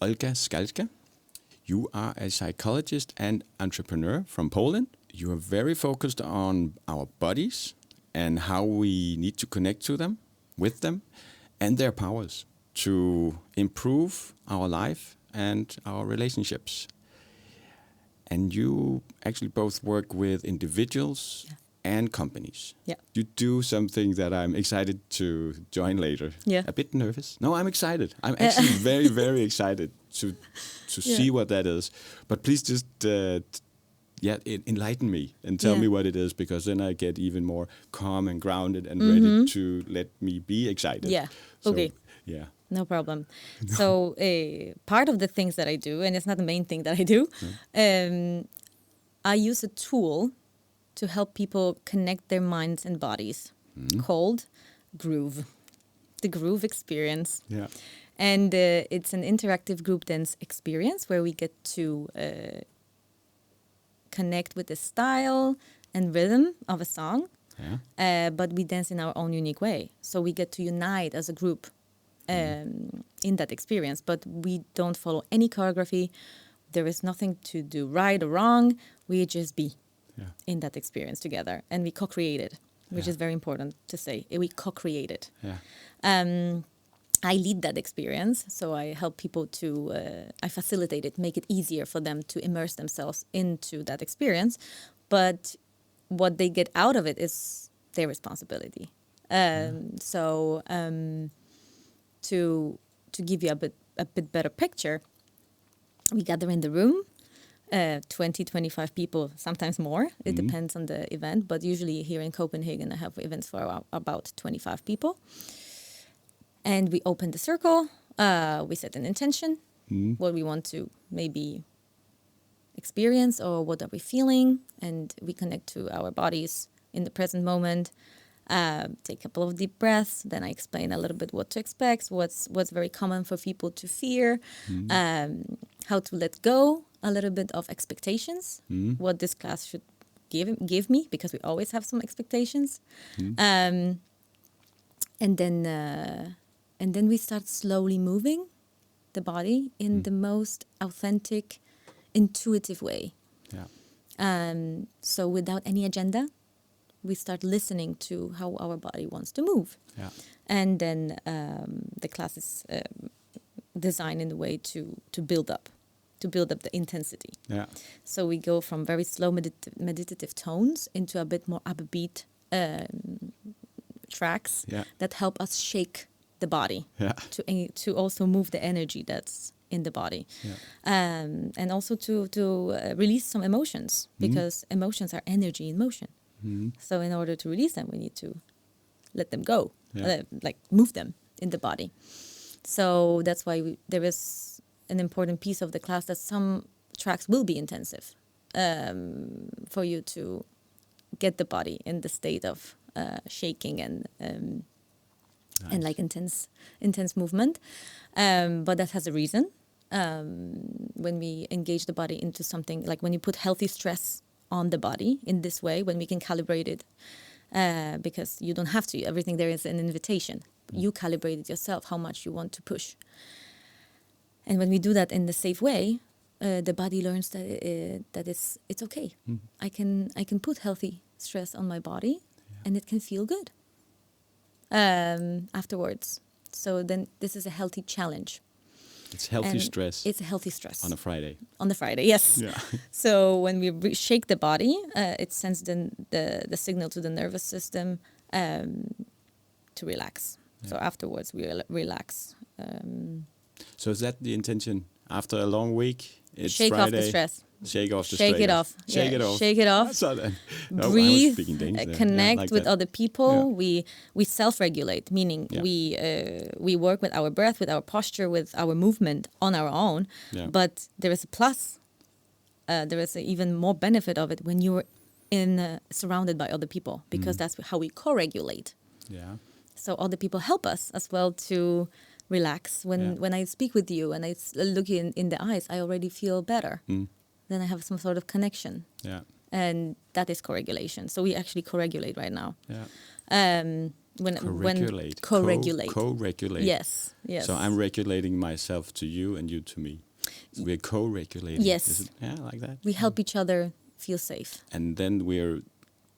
Olga Skalska. You are a psychologist and entrepreneur from Poland. You are very focused on our bodies and how we need to connect to them, with them, and their powers to improve our life and our relationships. And you actually both work with individuals and companies. Yeah. You do something that I'm excited to join later. Yeah. A bit nervous. No, I'm excited. I'm actually very, very excited to see what that is. But please just enlighten me and tell me what it is, because then I get even more calm and grounded and ready to let me be excited. Yeah. So, Okay. Yeah. No problem. So part of the things that I do, and it's not the main thing that I do, I use a tool to help people connect their minds and bodies called Groove, the Groove experience. Yeah. And it's an interactive group dance experience where we get to connect with the style and rhythm of a song, but we dance in our own unique way. So we get to unite as a group in that experience, but we don't follow any choreography. There is nothing to do right or wrong. We just be in that experience together, and we co-create it, which is very important to say. We co-create it. Yeah. I lead that experience, so I help people to, I facilitate it, make it easier for them to immerse themselves into that experience. But what they get out of it is their responsibility. So to give you a bit better picture, we gather in the room, 20, 25 people, sometimes more. It depends on the event, but usually here in Copenhagen, I have events for about 25 people. And we open the circle, we set an intention, what we want to maybe experience or what are we feeling, and we connect to our bodies in the present moment. Take a couple of deep breaths, then I explain a little bit what to expect, what's very common for people to fear, how to let go a little bit of expectations, what this class should give me, because we always have some expectations. And then we start slowly moving the body in the most authentic, intuitive way. Yeah. So without any agenda, we start listening to how our body wants to move. Yeah. And then the class is designed in a way to build up the intensity. Yeah. So we go from very slow meditative tones into a bit more upbeat tracks that help us shake the body to also move the energy that's in the body, and also to release some emotions, because emotions are energy in motion. So in order to release them, we need to let them go, like move them in the body. So that's why there is an important piece of the class that some tracks will be intensive, for you to get the body in the state of shaking and like intense movement. But that has a reason. When we engage the body into something, like when you put healthy stress on the body in this way, when we can calibrate it, because you don't have to, everything there is an invitation. You calibrate it yourself, how much you want to push. And when we do that in the safe way, the body learns that it's okay. I can put healthy stress on my body, and it can feel good afterwards. So then this is a healthy challenge. It's healthy stress. It's a healthy stress. On a Friday. On the Friday, yes. Yeah. So when we shake the body, it sends the signal to the nervous system to relax. Yeah. So afterwards we relax. So is that the intention? After a long week, it's shake Friday. Off the stress. Shake off the stress. Shake it off. Shake it off. Breathe. Connect with other people. Yeah. We self-regulate, meaning we work with our breath, with our posture, with our movement on our own. Yeah. But there is a plus. There is even more benefit of it when you're surrounded by other people, because that's how we co-regulate. Yeah. So other people help us as well to relax. When I speak with you and I look you in the eyes, I already feel better. Then I have some sort of connection. Yeah. And that is co-regulation. So we actually co-regulate right now. Yeah. Co-regulate. Co-regulate. Co-regulate. Yes. So I'm regulating myself to you and you to me. So we're co-regulating. Yes. Like that. We help each other feel safe. And then we're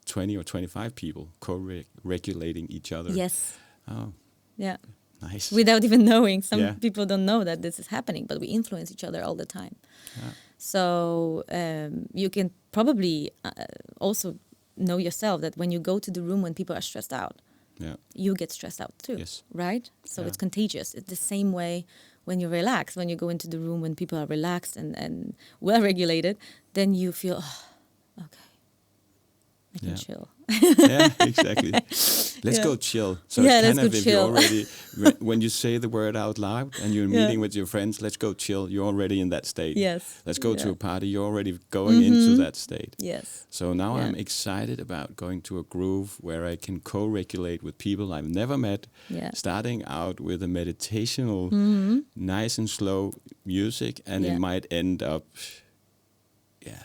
20 or 25 people co-regulating each other. Yes. Oh. Yeah. Nice. Without even knowing. Some people don't know that this is happening, but we influence each other all the time. Yeah. So you can probably also know yourself that when you go to the room when people are stressed out, you get stressed out too, right? So it's contagious. It's the same way when you relax. When you go into the room when people are relaxed and well-regulated, then you feel, okay, I can chill. Yeah, exactly. Let's go chill. So it's kind of if chill. you're already, when you say the word out loud and you're meeting with your friends, let's go chill, you're already in that state. Yes. Let's go to a party, you're already going into that state. Yes. So now I'm excited about going to a groove where I can co-regulate with people I've never met, starting out with a meditational, nice and slow music, and it might end up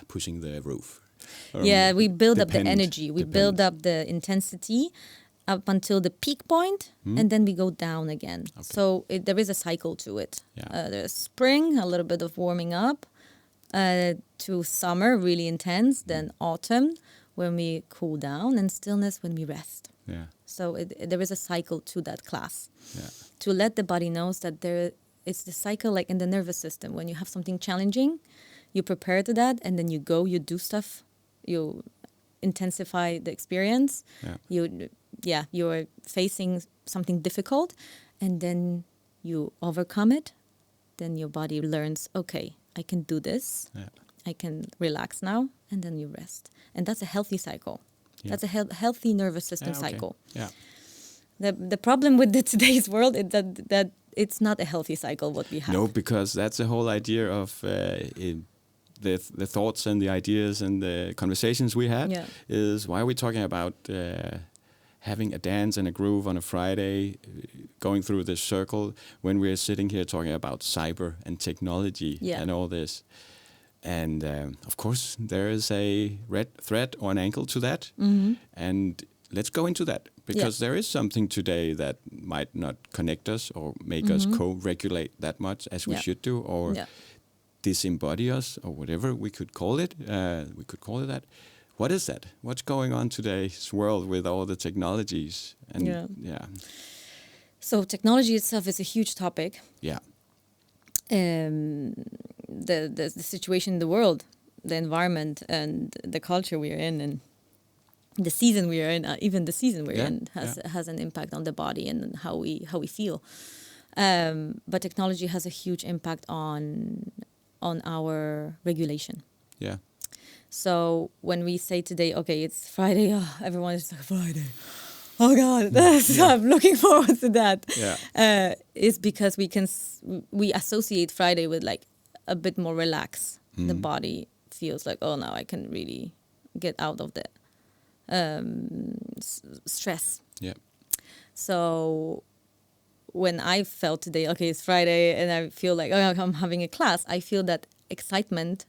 pushing the roof. We build up the energy. We build up the intensity up until the peak point, and then we go down again. Okay. So there is a cycle to it. Yeah. There's spring, a little bit of warming up, to summer, really intense, then autumn, when we cool down, and stillness when we rest. Yeah. So there is a cycle to that class. Yeah. To let the body know that it's the cycle like in the nervous system. When you have something challenging, you prepare to that, and then you go, you do stuff, you intensify the experience. Yeah. You're facing something difficult, and then you overcome it. Then your body learns, okay, I can do this. Yeah. I can relax now, and then you rest. And that's a healthy cycle. Yeah. That's a healthy nervous system cycle. Yeah. The problem with today's world is that it's not a healthy cycle what we have. No, because that's the whole idea of the thoughts and the ideas and the conversations we had is why are we talking about having a dance and a groove on a Friday, going through this circle when we're sitting here talking about cyber and technology and all this. And of course, there is a red thread or an angle to that. Mm-hmm. And let's go into that because there is something today that might not connect us or make us co-regulate that much as we should do, or disembody us, or whatever we could call it. We could call it that. What is that? What's going on today's world with all the technologies? And So technology itself is a huge topic. Yeah. The situation in the world, the environment, and the culture we are in, and the season we are in, even the season we're in has an impact on the body and how we feel. But technology has a huge impact on our regulation. Yeah. So when we say today, okay, it's Friday, everyone is like, Friday. Oh God, I'm looking forward to that. Yeah. It's because we associate Friday with like a bit more relaxed. Mm-hmm. The body feels like, oh, now I can really get out of the stress. Yeah. So when I felt today, okay, it's Friday, and I feel like, oh, I'm having a class, I feel that excitement,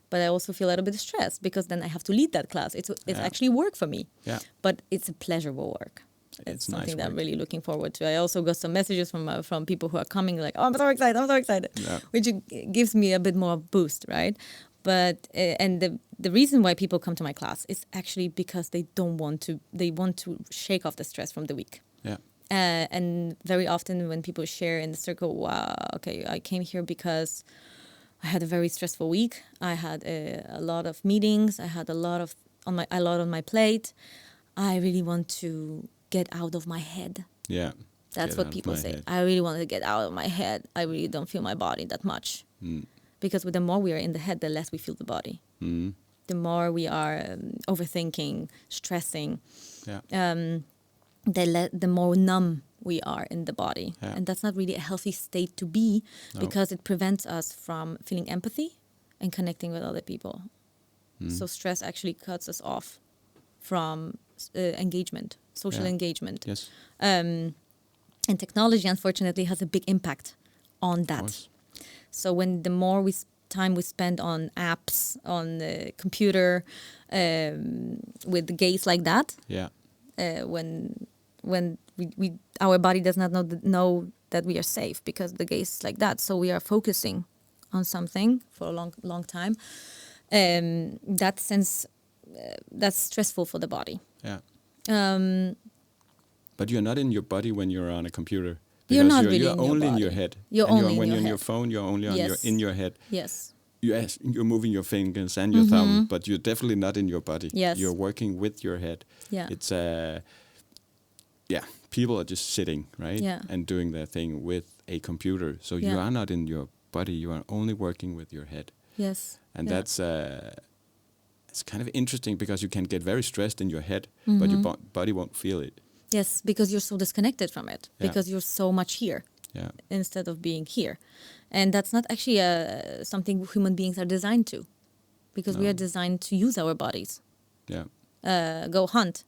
but I also feel a little bit of stress because then I have to lead that class. It's actually work for me. Yeah. But it's a pleasurable work. It's something nice that I'm really looking forward to. I also got some messages from people who are coming like, oh, I'm so excited, which gives me a bit more boost, right? But and the reason why people come to my class is actually because they want to shake off the stress from the week. Yeah. And very often when people share in the circle, wow, okay, I came here because I had a very stressful week. I had a lot of meetings. I had a lot on my plate. I really want to get out of my head. Yeah. That's what people say. I really want to get out of my head. I really don't feel my body that much. Mm. Because the more we are in the head, the less we feel the body. Mm. The more we are overthinking, stressing, the more numb we are in the body. Yeah. And that's not really a healthy state to be because it prevents us from feeling empathy and connecting with other people. Mm. So stress actually cuts us off from engagement, social engagement. Yes. And technology, unfortunately, has a big impact on that. So when the more time we spend on apps, on the computer, with the gaze like that, when when our body does not know that we are safe, because the gaze is like that. So we are focusing on something for a long time. That sense, that's stressful for the body. Yeah. But you're not in your body when you're on a computer. You're not You're really in your only in body. your head. You're and only in when your you're in head. your phone, you're only in your head. Yes. You're moving your fingers and your thumb, but you're definitely not in your body. Yes. You're working with your head. Yeah. It's people are just sitting, right? Yeah. And doing their thing with a computer. So you are not in your body. You are only working with your head. Yes. And that's it's kind of interesting, because you can get very stressed in your head, but your body won't feel it. Yes, because you're so disconnected from it, because you're so much here instead of being here. And that's not actually something human beings are designed to, because we are designed to use our bodies. Yeah. Go hunt,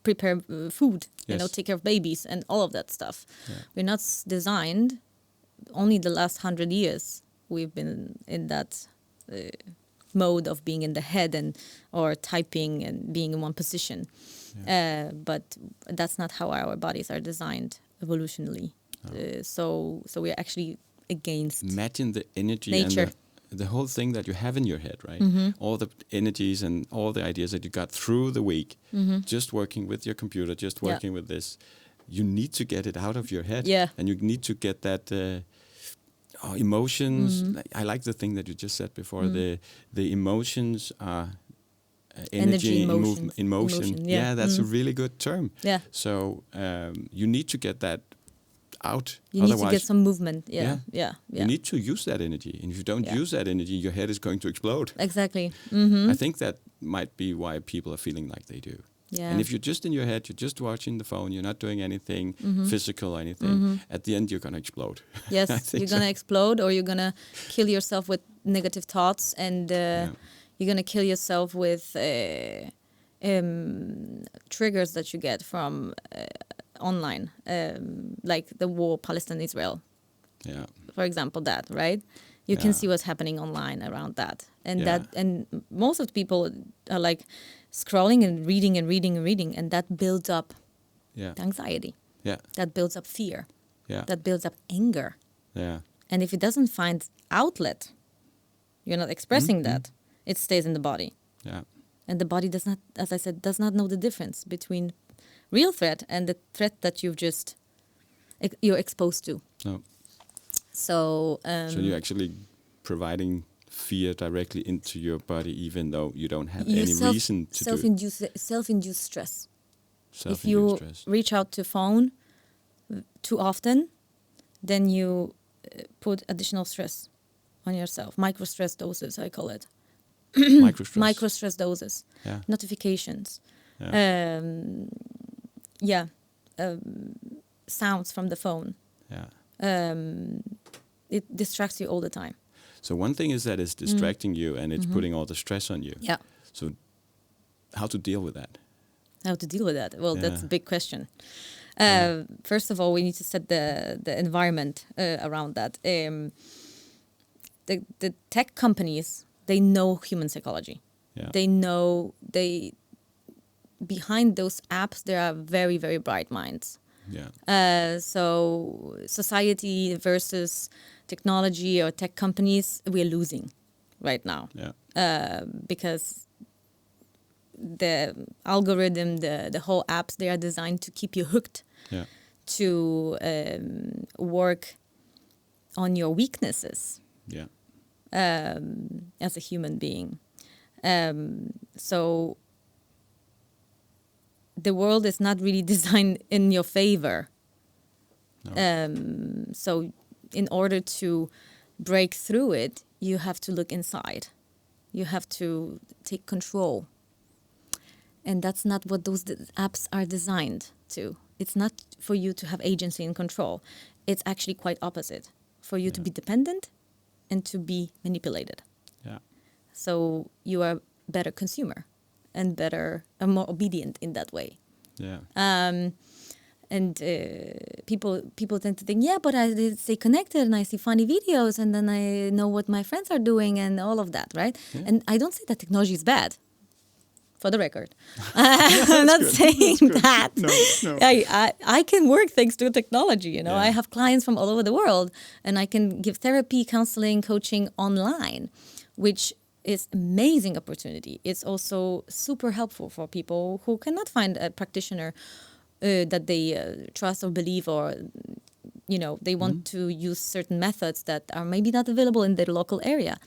prepare food, Yes. take care of babies and all of that stuff. Yeah. We're not designed, only the last 100 years we've been in that mode of being in the head or typing and being in one position. Yeah. But that's not how our bodies are designed evolutionally. No. So we're actually against imagine the energy nature. And the whole thing that you have in your head, right? All the energies and all the ideas that you got through the week, just working with your computer, just working with this. You need to get it out of your head. Yeah. And you need to get that emotions. I like the thing that you just said before. The emotions are energy in motion. Yeah, that's a really good term. Yeah. So you need to get that out. You need to get some movement. Yeah. You need to use that energy. And if you don't use that energy, your head is going to explode. Exactly. I think that might be why people are feeling like they do. Yeah. And if you're just in your head, you're just watching the phone, you're not doing anything physical or anything, at the end you're going to explode. Yes, you're going to explode, or you're going to kill yourself with negative thoughts, and you're going to kill yourself with triggers that you get from online, like the war, Palestine-Israel. Yeah. For example, that, right? You can see what's happening online around that. And most of the people are like scrolling and reading, and that builds up anxiety. Yeah. That builds up fear. Yeah. That builds up anger. Yeah. And if it doesn't find outlet, you're not expressing that, it stays in the body. Yeah. And the body does not, as I said, does not know the difference between real threat and the threat that you're exposed to. No. So you're actually providing fear directly into your body, even though you don't have any reason to self-induced stress. Self-induced if you stress. reach out to phone too often, then you put additional stress on yourself. Micro stress doses, I call it. Micro stress doses. Yeah. Notifications. Yeah. Sounds from the phone. Yeah. It distracts you all the time. So one thing is that it's distracting you, and it's putting all the stress on you. Yeah. So how to deal with that? How to deal with that? Well, that's a big question. First of all, we need to set the environment around that. The tech companies, they know human psychology. Yeah. Behind those apps, there are very, very bright minds. Yeah. So society versus technology or tech companies, we're losing right now. Yeah. Because the algorithm, the whole apps, they are designed to keep you hooked. Yeah. To work on your weaknesses. Yeah. As a human being. So the world is not really designed in your favor. No. So in order to break through it, you have to look inside. You have to take control. And that's not what those apps are designed to. It's not for you to have agency and control. It's actually quite opposite. For you to be dependent and to be manipulated. Yeah. So you are a better consumer and more obedient in that way. Yeah. And people tend to think, but I stay connected and I see funny videos and then I know what my friends are doing and all of that, right? Yeah. And I don't say that technology is bad. for the record. I'm not saying that. No. I can work thanks to technology. You know, Yeah. I have clients from all over the world, and I can give therapy, counseling, coaching online, which is amazing opportunity. It's also super helpful for people who cannot find a practitioner that they trust or believe, or you know, they want to use certain methods that are maybe not available in their local area.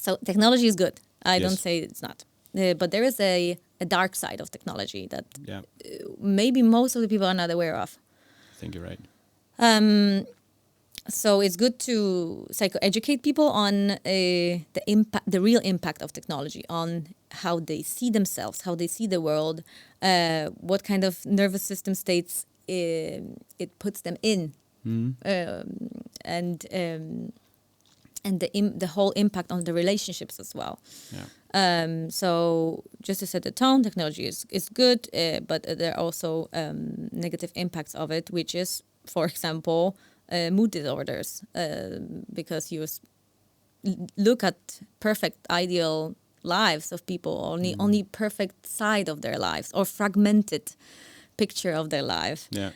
So technology is good. I don't say it's not. But there is a dark side of technology that maybe most of the people are not aware of. I think you're right. So it's good to psychoeducate people on the impact, the real impact of technology on how they see themselves, how they see the world, what kind of nervous system states it puts them in, and the whole impact on the relationships as well. Yeah. So just to set the tone, technology is good, but there are also negative impacts of it, which is, for example, mood disorders, because you look at perfect, ideal lives of people, only perfect side of their lives, or fragmented picture of their life. Yeah.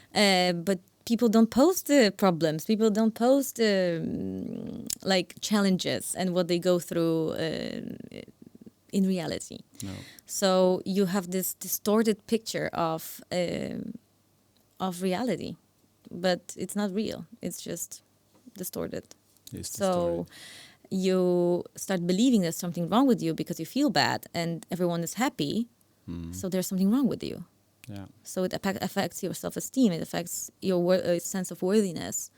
But people don't post the problems. People don't post like challenges and what they go through in reality. No. So you have this distorted picture of reality, but it's not real. It's just distorted. It's So distorted. you start believing there's something wrong with you because you feel bad and everyone is happy. So there's something wrong with you. Yeah. So it affects your self-esteem. It affects your sense of worthiness.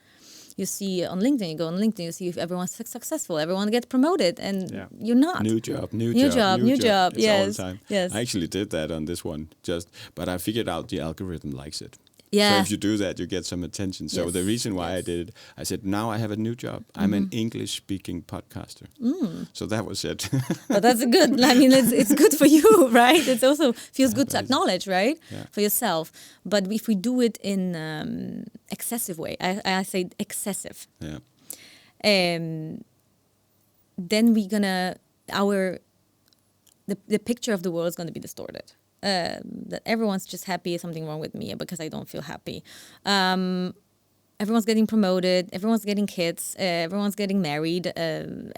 You see on LinkedIn, you go on LinkedIn, you see if everyone's successful, everyone gets promoted, and you're not. New job. New job. It's Yes. all the time. Yes. I actually did that on this one, but I figured out the algorithm likes it. Yeah. So if you do that, you get some attention. So Yes. the reason why I did it, I said, now I have a new job. I'm an English-speaking podcaster. So that was it. But that's good. I mean, it's good for you, right? It also feels good to acknowledge, right, for yourself. But if we do it in excessive way, I say excessive. Yeah. Then we're gonna the picture of the world is gonna be distorted. That everyone's just happy, something wrong with me because I don't feel happy. Everyone's getting promoted, everyone's getting kids, everyone's getting married,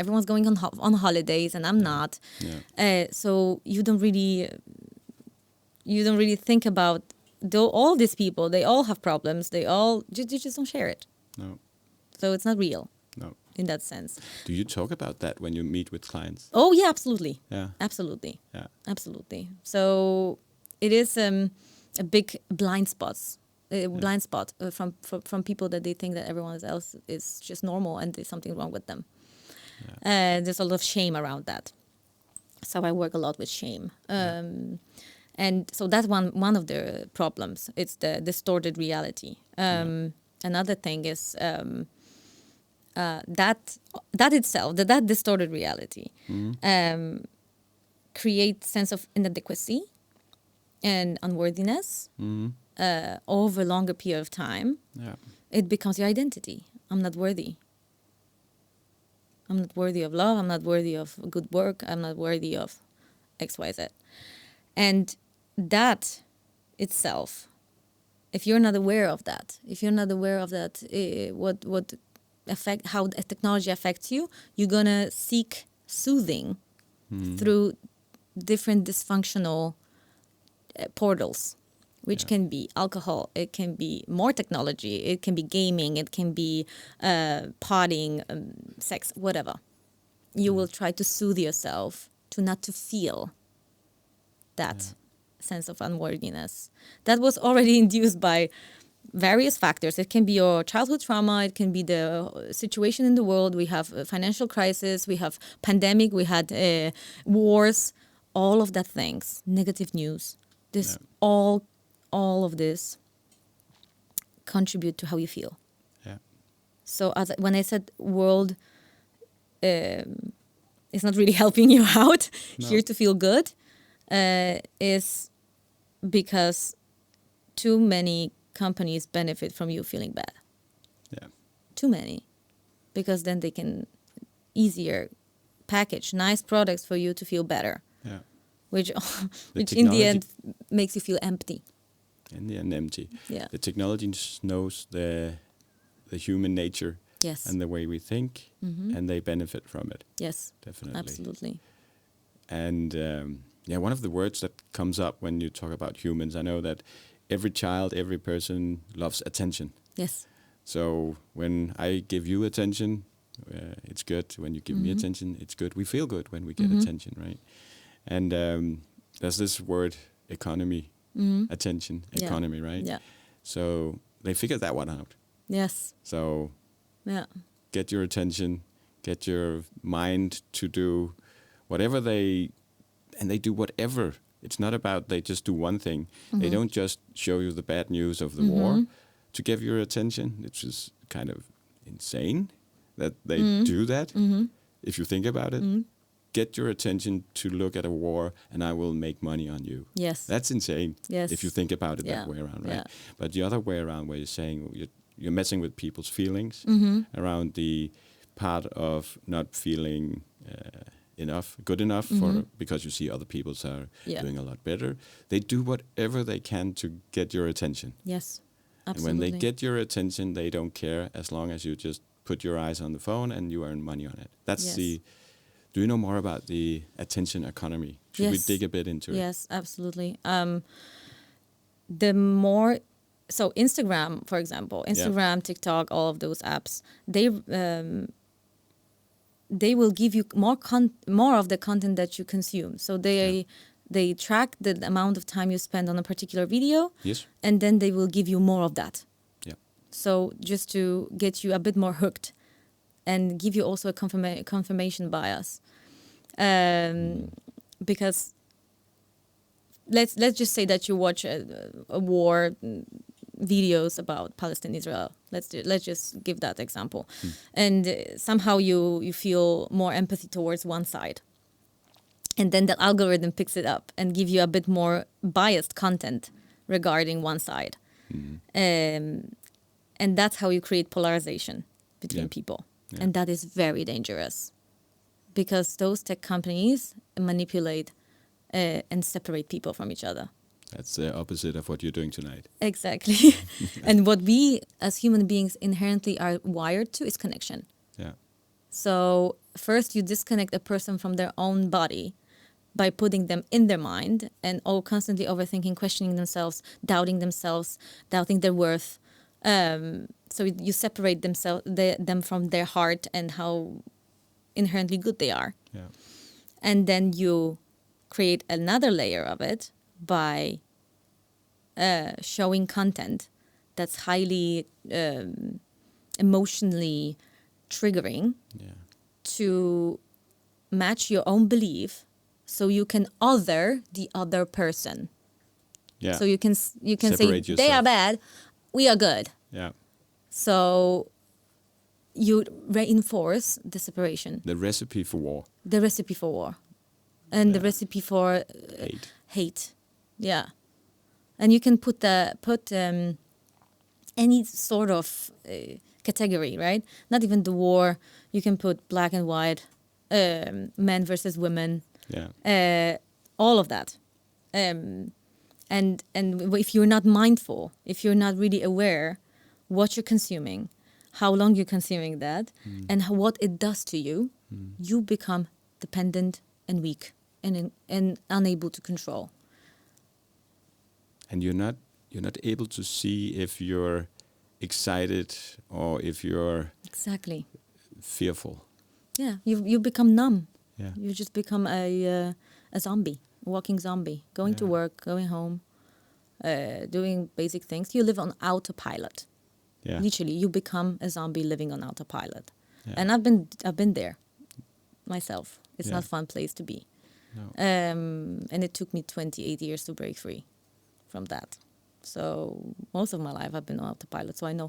everyone's going on holidays, and I'm not. Yeah. So you don't really think about all these people. They all have problems. They all you just don't share it. No. So it's not real. No. In that sense. Do you talk about that when you meet with clients? Oh yeah, absolutely. Yeah. Absolutely. Yeah. Absolutely. So it is a big blind spot from people that they think that everyone else is just normal and there's something wrong with them. Yeah. There's a lot of shame around that. So I work a lot with shame. And so that's one of the problems. It's the distorted reality. Another thing is that itself, that distorted reality, creates sense of inadequacy and unworthiness over a longer period of time. Yeah. It becomes your identity. I'm not worthy. I'm not worthy of love. I'm not worthy of good work. I'm not worthy of X, Y, Z. And that itself, if you're not aware of that, how technology affects you, you're gonna seek soothing through different dysfunctional portals, which can be alcohol, it can be more technology, it can be gaming, it can be partying, sex, whatever. You will try to soothe yourself not to feel that sense of unworthiness. That was already induced by various factors. It can be your childhood trauma. It can be the situation in the world. We have a financial crisis. We have pandemic. We had wars. All of that things. Negative news. All of this contribute to how you feel. Yeah. So when I said world is not really helping you out here to feel good, is because too many companies benefit from you feeling bad. Yeah. Too many. Because then they can easier package nice products for you to feel better. Yeah. which in the end makes you feel empty. In the end, empty. Yeah. The technology knows the human nature. Yes. And the way we think, and they benefit from it. Yes, definitely. Absolutely. And one of the words that comes up when you talk about humans, I know that every child, every person loves attention. Yes. So when I give you attention, it's good. When you give me attention, it's good. We feel good when we get attention, right? And there's this word, economy, attention, economy, right? Yeah. So they figured that one out. Yes. So get your attention, get your mind to do whatever they do whatever. It's not about they just do one thing. They don't just show you the bad news of the war to give your attention. It's just kind of insane that they do that. If you think about it, get your attention to look at a war and I will make money on you. Yes. That's insane. Yes. If you think about it that way around, right? Yeah. But the other way around where you're saying you're messing with people's feelings around the part of not feeling good enough because you see other people are doing a lot better. They do whatever they can to get your attention. Yes, absolutely. And when they get your attention, they don't care as long as you just put your eyes on the phone and you earn money on it. That's Do you know more about the attention economy? Should we dig a bit into it? Yes, absolutely. So Instagram, for example, TikTok, all of those apps, they will give you more of the content that you consume. So they track the amount of time you spend on a particular video, and then they will give you more of that. Yeah. So just to get you a bit more hooked, and give you also a confirmation bias, because let's just say that you watch a war videos about Palestine, Israel. Let's just give that example, and somehow you feel more empathy towards one side, and then the algorithm picks it up and give you a bit more biased content regarding one side, and that's how you create polarization between people, and that is very dangerous, because those tech companies manipulate and separate people from each other. That's the opposite of what you're doing tonight. Exactly. And what we as human beings inherently are wired to is connection. Yeah. So first you disconnect a person from their own body by putting them in their mind and constantly overthinking, questioning themselves, doubting their worth. So you separate them from their heart and how inherently good they are. Yeah. And then you create another layer of it by showing content that's highly emotionally triggering to match your own belief, so you can other the other person. Yeah. So you can Separate say yourself. They are bad, we are good. Yeah. So you reinforce the separation. The recipe for war. The recipe for war. And the recipe for hate. Yeah. And you can put any sort of category, right? Not even the war. You can put black and white, men versus women. Yeah. All of that. And if you're not mindful, if you're not really aware what you're consuming, how long you're consuming that, and what it does to you, you become dependent and weak and unable to control. And you're not able to see if you're excited or if you're fearful. Yeah, you become numb. Yeah. You just become a zombie, a walking zombie, going to work, going home, doing basic things. You live on autopilot. Yeah. Literally, you become a zombie living on autopilot. Yeah. And I've been there myself. It's not a fun place to be. No. And it took me 28 years to break free from that. So most of my life I've been on autopilot. So I know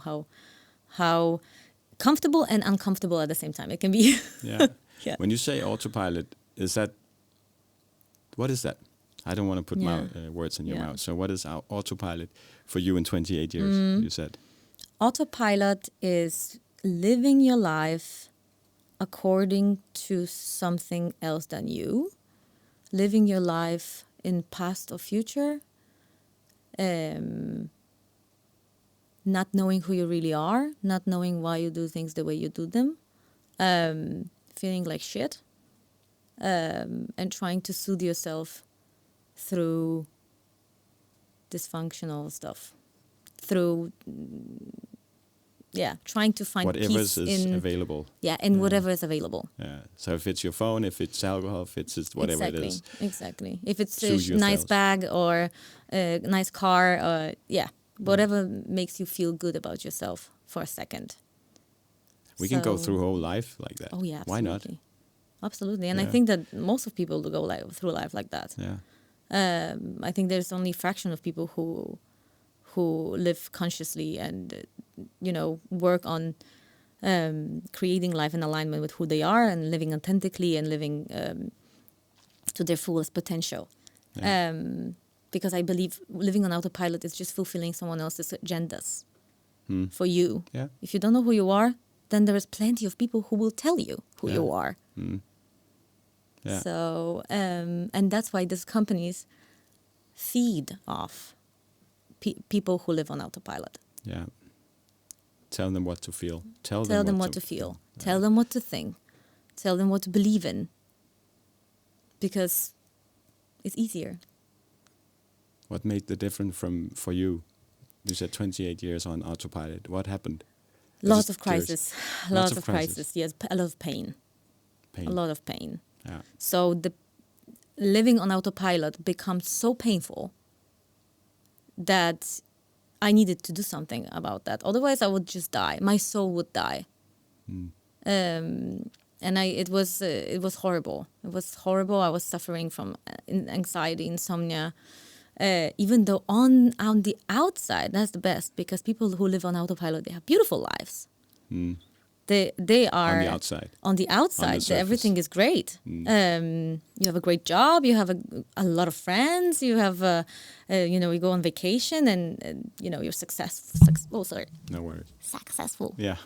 how comfortable and uncomfortable at the same time it can be. Yeah. Yeah. When you say autopilot, what is that? I don't want to put my words in your mouth. So what is our autopilot for you in 28 years, you said? Autopilot is living your life according to something else than you, living your life in past or future, not knowing who you really are, not knowing why you do things the way you do them, feeling like shit, and trying to soothe yourself through dysfunctional stuff, through trying to find whatever peace is in available. Whatever is available. Yeah. So if it's your phone, if it's alcohol, if it's just whatever it is. Exactly. If it's Choose a nice yourselves. bag or a nice car, whatever makes you feel good about yourself for a second. We can go through whole life like that. Oh yeah, absolutely. Why not? Absolutely. And I think that most of people go through life like that. Yeah. I think there's only a fraction of people who live consciously and work on creating life in alignment with who they are and living authentically and living to their fullest potential. Yeah. Because I believe living on autopilot is just fulfilling someone else's agendas for you. Yeah. If you don't know who you are, then there is plenty of people who will tell you who you are. Yeah. So, and that's why these companies feed off people who live on autopilot. Yeah. Tell them what to feel. Tell them what to feel. Yeah. Tell them what to think. Tell them what to believe in. Because it's easier. What made the difference for you? You said 28 years on autopilot. What happened? Lots of crisis. Lots of crisis. Yes, a lot of pain. A lot of pain. Yeah. So the living on autopilot becomes so painful that I needed to do something about that. Otherwise, I would just die. My soul would die. And it was horrible. It was horrible. I was suffering from anxiety, insomnia. Even though on the outside, that's the best, because people who live on autopilot, they have beautiful lives. They are on the outside everything is great. You have a great job, you have a lot of friends, you have you go on vacation and you're successful. No worries. Successful. Yeah.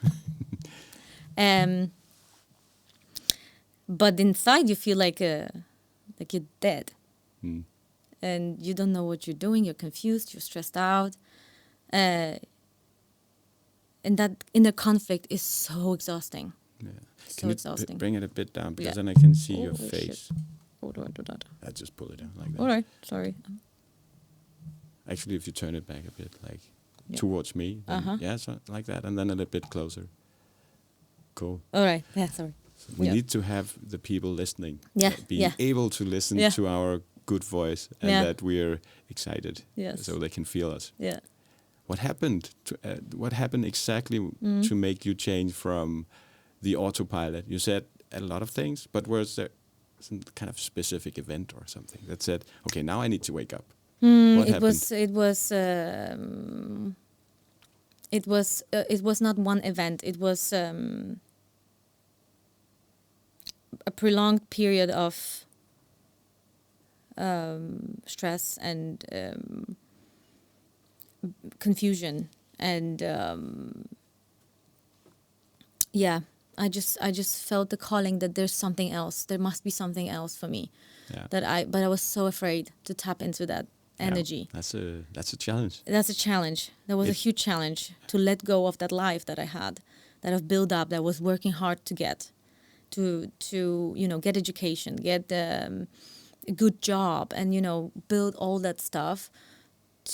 But inside you feel like you're dead. And you don't know what you're doing, you're confused, you're stressed out. And that inner conflict is so exhausting. Yeah. So exhausting. Bring it a bit down, because then I can see your face. Shit. How do I do that? I just pull it down like that. All right, sorry. Actually, if you turn it back a bit, like towards me, then, so like that, and then a little bit closer. Cool. All right. Yeah, sorry. So we need to have the people listening. Yeah. Being able to listen to our good voice and that we're excited. Yes. So they can feel us. Yeah. What happened? What happened exactly to make you change from the autopilot? You said a lot of things, but was there some kind of specific event or something that said, "Okay, now I need to wake up"? What happened? It was not one event. It was a prolonged period of stress and confusion, and I just felt the calling that there's something else. There must be something else for me. Yeah. But I was so afraid to tap into that energy. That's a challenge. That's a challenge. That was a huge challenge, to let go of that life that I had, that I've built up, that I was working hard to get, to get education, get a good job, and build all that stuff,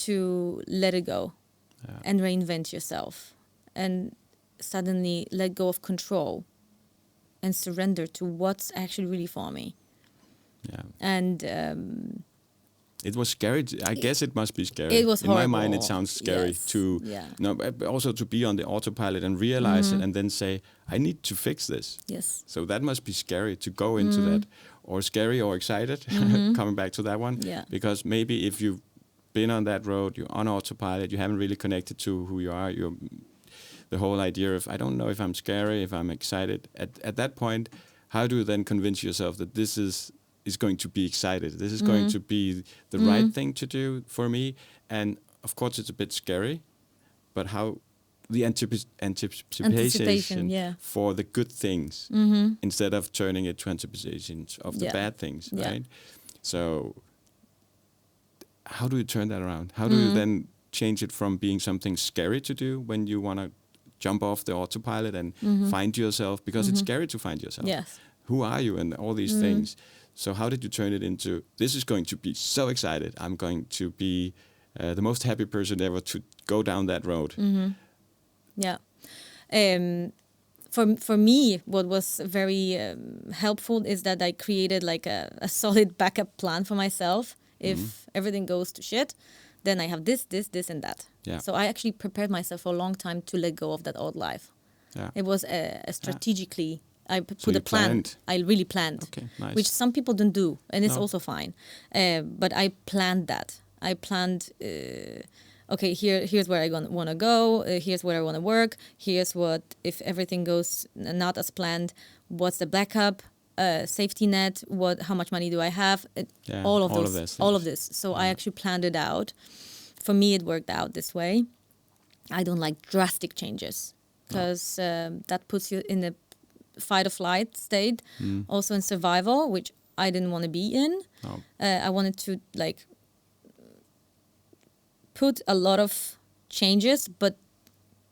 to let it go and reinvent yourself, and suddenly let go of control and surrender to what's actually really for me. Yeah. And it was scary. I guess it must be scary. It was horrible. In my mind, it sounds scary but also to be on the autopilot and realize it, and then say, I need to fix this. Yes. So that must be scary to go into that, or scary or excited, coming back to that one. Yeah. Because maybe if you've been on that road, you're on autopilot, you haven't really connected to who you are, the whole idea of, I don't know if I'm scary, if I'm excited. At that point, how do you then convince yourself that this is going to be excited? This is going to be the right thing to do for me. And of course, it's a bit scary, but how the anticipation for the good things instead of turning it to anticipations of the bad things, right? So how do you turn that around? How do you then change it from being something scary to do when you want to jump off the autopilot and find yourself? Because it's scary to find yourself. Yes. Who are you? And all these things. So how did you turn it into, this is going to be so excited. I'm going to be the most happy person ever to go down that road. Yeah. For me, what was very helpful is that I created like a solid backup plan for myself. If everything goes to shit, then I have this, and that. Yeah. So I actually prepared myself for a long time to let go of that old life. Yeah. It was a strategically, I put you a plan. planned. I really planned, Okay, nice. which some people don't do, and it's No. also fine. But I planned that. I planned, okay, here's where I want to go. Here's where I want to work. Here's what, if everything goes not as planned, what's the backup? Safety net, how much money do I have? All of this. So I actually planned it out. For me, it worked out this way. I don't like drastic changes because that puts you in a fight or flight state, also in survival, which I didn't want to be in. No. I wanted to like put a lot of changes, but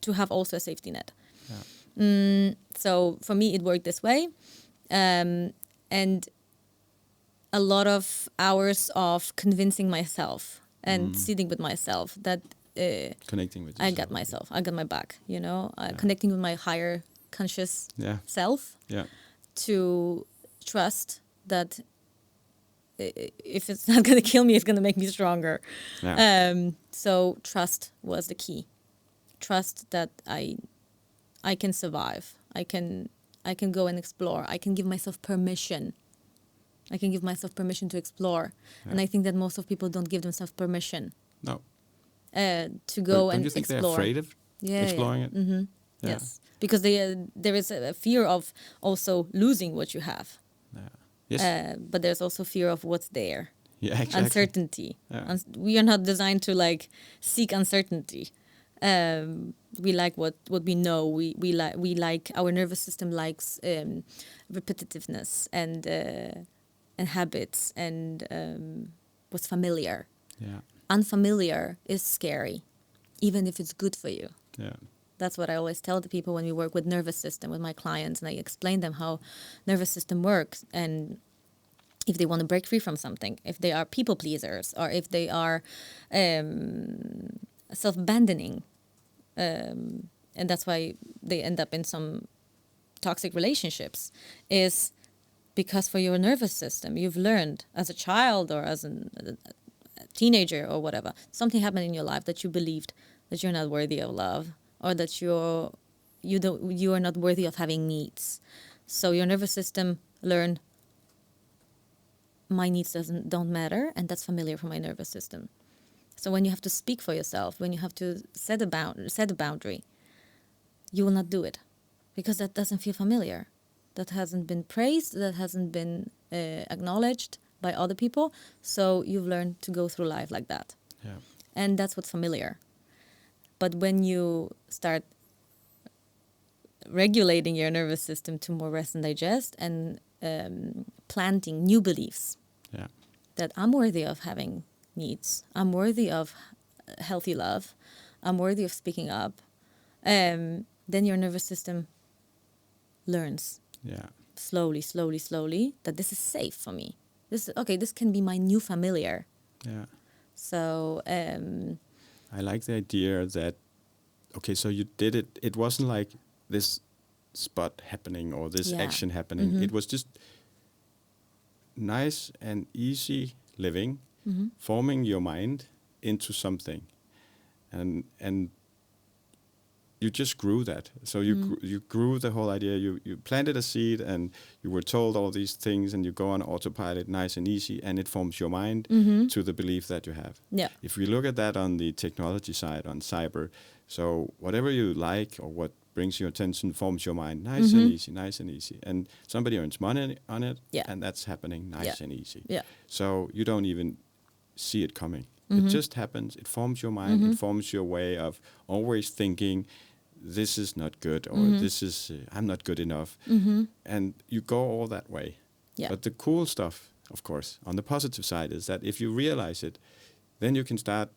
to have also a safety net. Yeah. So for me, it worked this way. And a lot of hours of convincing myself and sitting with myself that connecting with I yourself. got myself, I got my back, connecting with my higher conscious self to trust that if it's not going to kill me, it's going to make me stronger. Yeah. So trust was the key. Trust that I can survive. I can go and explore. I can give myself permission. I can give myself permission to explore. Yeah. And I think that most of people don't give themselves permission. No. To go and explore. Don't you think they're afraid of exploring it? Mm-hmm. Yeah. Yes. Because there is a fear of also losing what you have. Yeah. Yes. But there's also fear of what's there. Yeah, exactly. Uncertainty. Yeah. We are not designed to like seek uncertainty. We like what we know. We like our nervous system likes repetitiveness and habits and what's familiar. Yeah. Unfamiliar is scary, even if it's good for you. Yeah. That's what I always tell the people when we work with nervous system with my clients, and I explain them how nervous system works and if they want to break free from something, if they are people pleasers or if they are self-abandoning. And that's why they end up in some toxic relationships, is because for your nervous system, you've learned as a child or as a teenager or whatever, something happened in your life that you believed that you're not worthy of love or that you are not worthy of having needs. So your nervous system learned my needs don't matter, and that's familiar for my nervous system. So when you have to speak for yourself, when you have to set a boundary, you will not do it because that doesn't feel familiar. That hasn't been praised, that hasn't been acknowledged by other people. So you've learned to go through life like that. Yeah. And that's what's familiar. But when you start regulating your nervous system to more rest and digest and planting new beliefs that I'm worthy of having needs, I'm worthy of healthy love, I'm worthy of speaking up, then your nervous system learns slowly that this is safe for me. This can be my new familiar. Yeah. So I like the idea that so you did it. It wasn't like this spot happening or this action happening. Mm-hmm. It was just nice and easy living, forming your mind into something, and you just grew that. So you grew the whole idea. You planted a seed, and you were told all these things, and you go on autopilot, nice and easy, and it forms your mind to the belief that you have. Yeah. If we look at that on the technology side, on cyber, so whatever you like or what brings your attention forms your mind, nice and easy. And somebody earns money on it, and that's happening nice and easy. Yeah. So you don't even see it coming. It just happens. It forms your mind. It forms your way of always thinking, this is not good, or this is, I'm not good enough. And you go all that way. Yeah. But the cool stuff, of course, on the positive side is that if you realize it, then you can start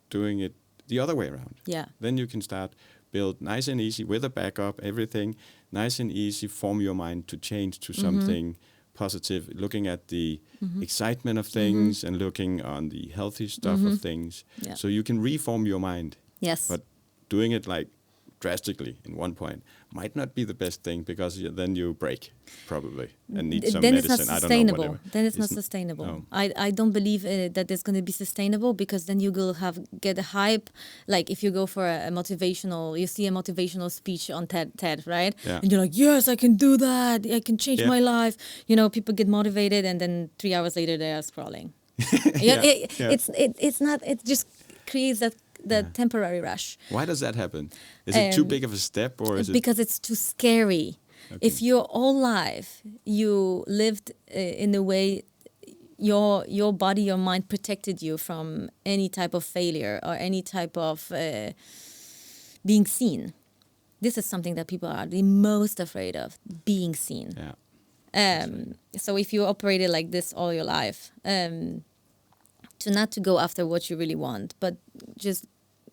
doing it the other way around. Yeah. Then you can start build nice and easy with a backup, everything nice and easy, form your mind to change to something positive, looking at the excitement of things and looking on the healthy stuff of things. Yeah. So you can reform your mind. Yes. But doing it like drastically in one point might not be the best thing, because then you break probably and need some then medicine. it's not I sustainable. don't know, whatever. Then it's not sustainable. No. I don't believe that it's going to be sustainable, because then you will get a hype. Like if you go for a motivational, you see a motivational speech on TED, right? Yeah. And you're like, yes, I can do that. I can change Yeah. my life. You know, people get motivated, and then 3 hours later they are scrolling. It's not. It just creates that temporary rush. Why does that happen? Is it too big of a step, or is it because it's too scary? Okay. If your whole life you lived in a way, your body, your mind protected you from any type of failure or any type of being seen. This is something that people are the most afraid of, being seen. Yeah. So if you operated like this all your life, not to go after what you really want, but just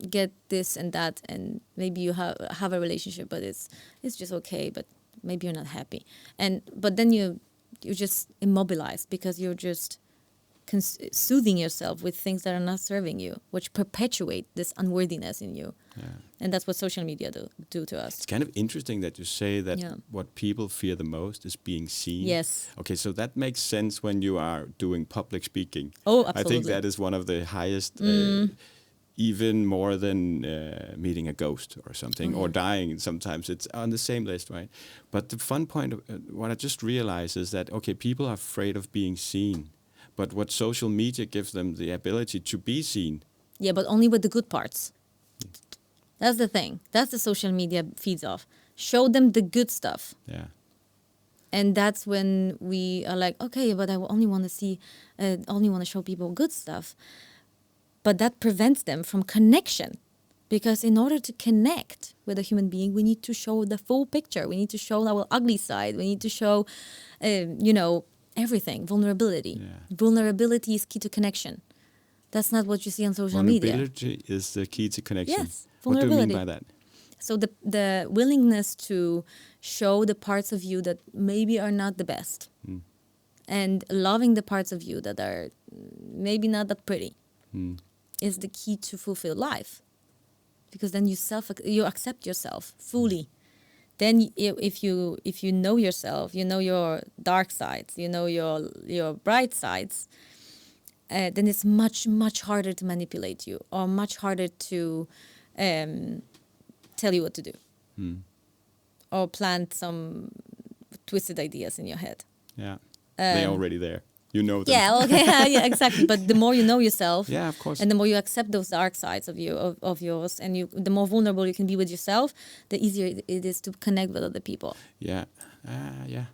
get this and that, and maybe you have a relationship, but it's just okay, but maybe you're not happy, but then you're just immobilized, because you're just soothing yourself with things that are not serving you, which perpetuate this unworthiness in you. Yeah. And that's what social media do to us. It's kind of interesting that you say that what people fear the most is being seen. Yes. Okay, so that makes sense when you are doing public speaking. Oh, absolutely. I think that is one of the highest, even more than meeting a ghost or something, or dying. Sometimes it's on the same list, right? But the fun point of what I just realized is that, okay, people are afraid of being seen. But what social media gives them the ability to be seen. Yeah, but only with the good parts. That's the thing. That's the social media feeds off. Show them the good stuff. Yeah. And that's when we are like, okay, but I only want to see, only want to show people good stuff. But that prevents them from connection. Because in order to connect with a human being, we need to show the full picture. We need to show our ugly side. We need to show, everything, vulnerability. Yeah. Vulnerability is key to connection. That's not what you see on social media. Vulnerability is the key to connection. Yes, What do you mean vulnerability. by that? So the willingness to show the parts of you that maybe are not the best, and loving the parts of you that are maybe not that pretty, is the key to fulfill life. Because then you accept yourself fully. Then if you know yourself, you know your dark sides, you know your bright sides, then it's much harder to manipulate you, or much harder to tell you what to do, or plant some twisted ideas in your head. Yeah, they're already there. You know them. Yeah, okay, yeah, exactly. But the more you know yourself, Yeah, of course. and the more you accept those dark sides of you, of yours, and the more vulnerable you can be with yourself, the easier it is to connect with other people. Yeah, yeah.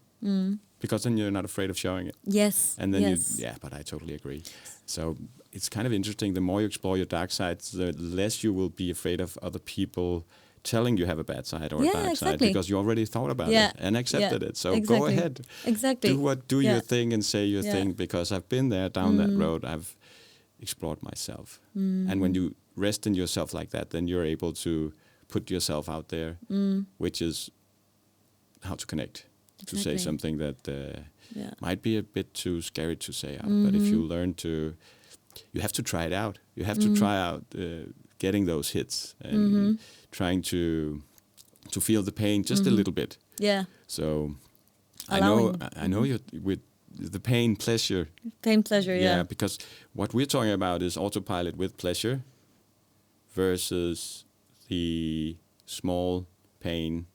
Because then you're not afraid of showing it. Yes. And then yes. but I totally agree. So it's kind of interesting. The more you explore your dark sides, the less you will be afraid of other people telling you have a bad side or a dark side, because you already thought about it and accepted it. So go ahead. Exactly. Do your thing and say your thing, because I've been there down that road. I've explored myself. And when you rest in yourself like that, then you're able to put yourself out there, which is how to connect, to say something that might be a bit too scary to say out. But if you learn to, you have to try it out. You have to try out getting those hits and trying to feel the pain just a little bit. Yeah. So Allowing. I know you with the pain pleasure. Pain pleasure. Yeah. Because what we're talking about is autopilot with pleasure versus the small pain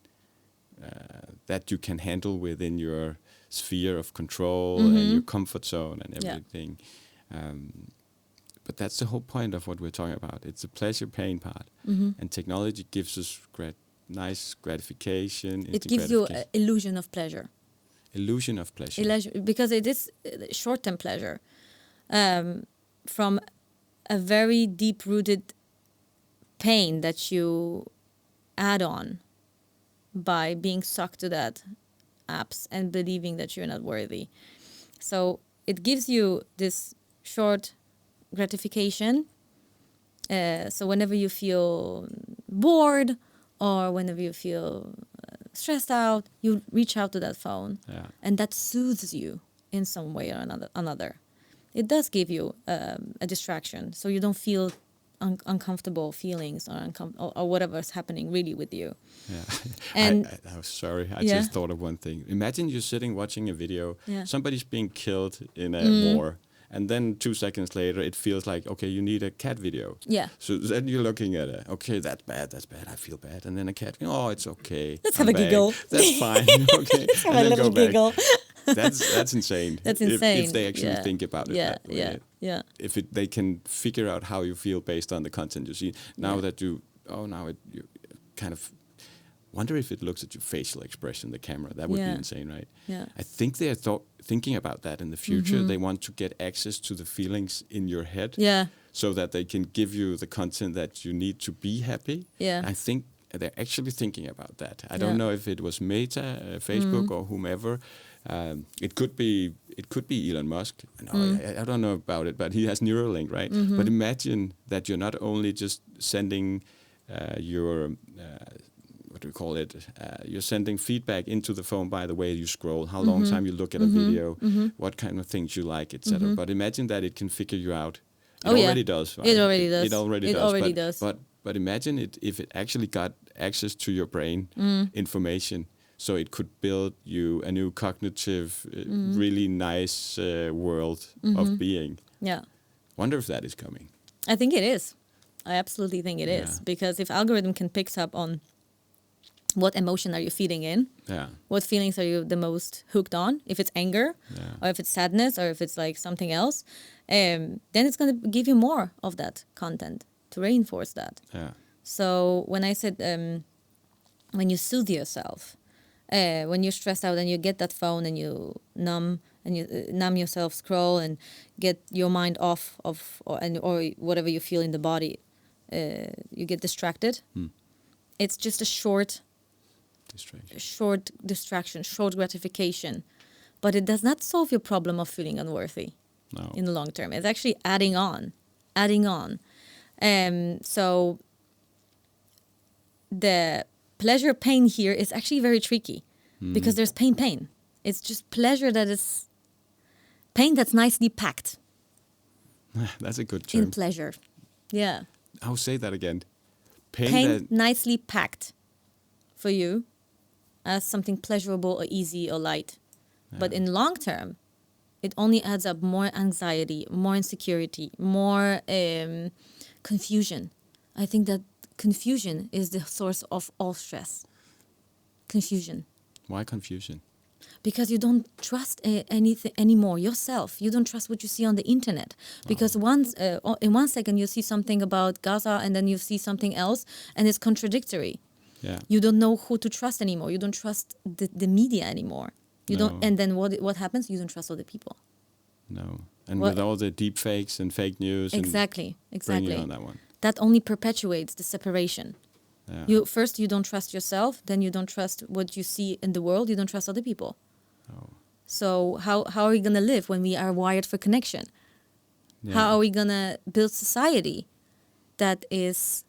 that you can handle within your sphere of control and your comfort zone and everything. But that's the whole point of what we're talking about. It's the pleasure-pain part. And technology gives us nice gratification. It gives you an illusion of pleasure. Illusion of pleasure. Because it is short-term pleasure from a very deep-rooted pain that you add on by being sucked to that apps and believing that you're not worthy. So it gives you this short gratification. So whenever you feel bored or whenever you feel stressed out, you reach out to that phone, and that soothes you in some way or another. It does give you a distraction, so you don't feel uncomfortable feelings or whatever is happening really with you. Yeah. And I was sorry. I just thought of one thing. Imagine you're sitting watching a video. Yeah. Somebody's being killed in a war. And then 2 seconds later, it feels like, okay, you need a cat video. Yeah. So then you're looking at it. Okay, that's bad. I feel bad. And then a cat, oh, it's okay. Let's have a giggle. That's fine. Okay. Let's have a little giggle. That's insane. That's insane. If they actually think about it that way. Yeah. If they can figure out how you feel based on the content you see. Now that you kind of wonder if it looks at your facial expression, the camera. That would be insane, right? Yeah. I think they're thinking about that in the future. They want to get access to the feelings in your head. Yeah. So that they can give you the content that you need to be happy. Yeah. I think they're actually thinking about that. I don't know if it was Meta, Facebook, or whomever. It could be Elon Musk. I don't know about it, but he has Neuralink, right? But imagine that you're not only just sending your what do we call it? You're sending feedback into the phone by the way you scroll, how long time you look at a video, what kind of things you like, etc. But imagine that it can figure you out. It already does. Right? It already does. It already does. does. But imagine it if it actually got access to your brain information, so it could build you a new cognitive, really nice world of being. Yeah. Wonder if that is coming. I think it is. I absolutely think it is, because if algorithm can pick up on what emotion are you feeding in, what feelings are you the most hooked on, if it's anger or if it's sadness or if it's like something else, then it's going to give you more of that content to reinforce that. So when I said when you soothe yourself, when you're stressed out and you get that phone and you numb yourself, scroll and get your mind off of or whatever you feel in the body, you get distracted. It's just a short distraction, short gratification, but it does not solve your problem of feeling unworthy in the long term. It's actually adding on. So the pleasure pain here is actually very tricky because there's pain. It's just pleasure that is pain that's nicely packed. That's a good term. In pleasure. Yeah. I'll say that again. Pain nicely packed for you as something pleasurable or easy or light. But in long term, it only adds up more anxiety, more insecurity, more confusion. I think that confusion is the source of all stress. Confusion. Why confusion? Because you don't trust anything anymore yourself. You don't trust what you see on the internet. Because once in 1 second you see something about Gaza and then you see something else and it's contradictory. Yeah. You don't know who to trust anymore. You don't trust the media anymore. Don't, and then what happens? You don't trust other people. No. And with all the deep fakes and fake news. Exactly. Bringing on that one. That only perpetuates the separation. Yeah. You don't trust yourself, then you don't trust what you see in the world, you don't trust other people. Oh. So how are we going to live when we are wired for connection? Yeah. How are we going to build society that is,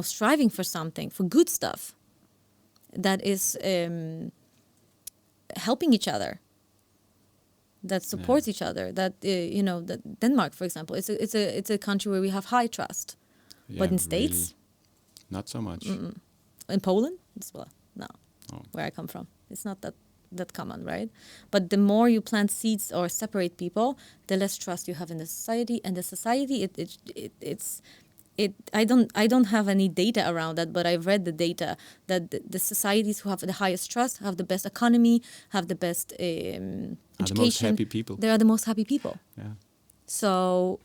striving for something, for good stuff, that is helping each other, that supports each other, that, that Denmark, for example, it's a country where we have high trust. Yeah, but in States? Really not so much. In Poland? Where I come from. It's not that common, right? But the more you plant seeds or separate people, the less trust you have in the society. And the society, I don't have any data around that, but I've read the data that the societies who have the highest trust have the best economy, have the best education. Are the most happy people. They are the most happy people. Yeah. So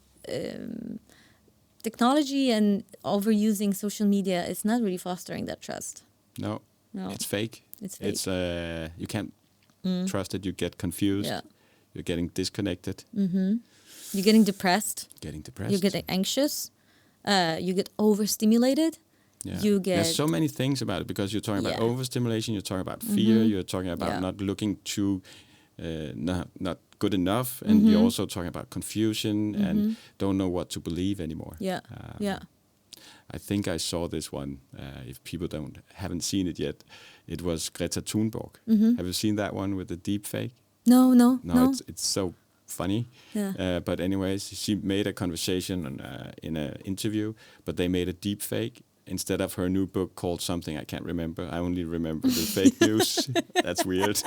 technology and overusing social media is not really fostering that trust. No. It's fake. It's you can't trust it. You get confused. Yeah. You're getting disconnected. You're getting depressed. You're getting anxious. You get overstimulated. Yeah. There's so many things about it because you're talking about overstimulation. You're talking about fear. You're talking about not looking too not good enough, and you're also talking about confusion and don't know what to believe anymore. Yeah, I think I saw this one. If people haven't seen it yet, it was Greta Thunberg. Have you seen that one with the deep fake? No. It's so funny. Yeah. But anyways, she made a conversation in an interview, but they made a deep fake instead of her new book called something I can't remember. I only remember the fake news. That's weird.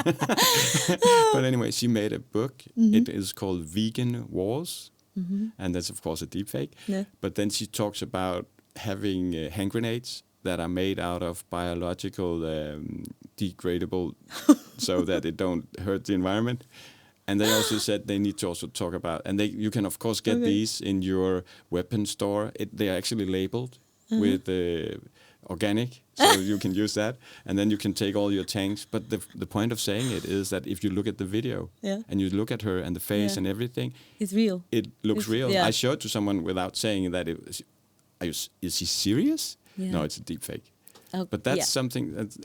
But anyway, she made a book. It is called Vegan Wars, and that's of course a deep fake. Yeah. But then she talks about having hand grenades that are made out of biological degradable so that it don't hurt the environment. And they also said they need to also talk about, and you can of course get these in your weapon store. They are actually labeled with organic, so you can use that, and then you can take all your tanks. But the point of saying it is that if you look at the video and you look at her and the face and everything, it's real. It looks real. Yeah. I showed to someone without saying that it was. Is he serious? Yeah. No, it's a deep fake. Oh, But that's something that